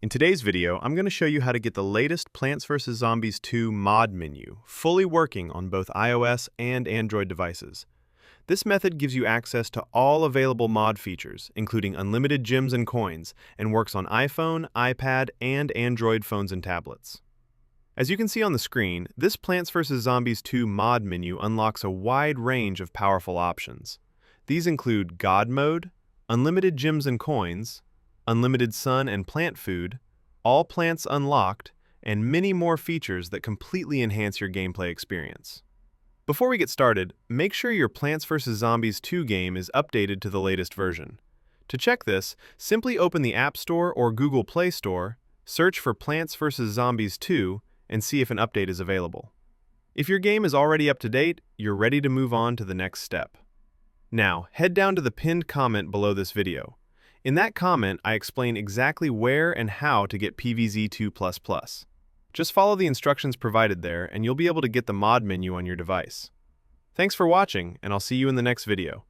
In today's video, I'm going to show you how to get the latest Plants vs. Zombies 2 mod menu, fully working on both iOS and Android devices. This method gives you access to all available mod features, including unlimited gems and coins, and works on iPhone, iPad, and Android phones and tablets. As you can see on the screen, this Plants vs. Zombies 2 mod menu unlocks a wide range of powerful options. These include God Mode, unlimited gems and coins, unlimited sun and plant food, all plants unlocked, and many more features that completely enhance your gameplay experience. Before we get started, make sure your Plants vs. Zombies 2 game is updated to the latest version. To check this, simply open the App Store or Google Play Store, search for Plants vs. Zombies 2, and see if an update is available. If your game is already up to date, you're ready to move on to the next step. Now, head down to the pinned comment below this video. In that comment, I explain exactly where and how to get PVZ2++. Just follow the instructions provided there, and you'll be able to get the mod menu on your device. Thanks for watching, and I'll see you in the next video.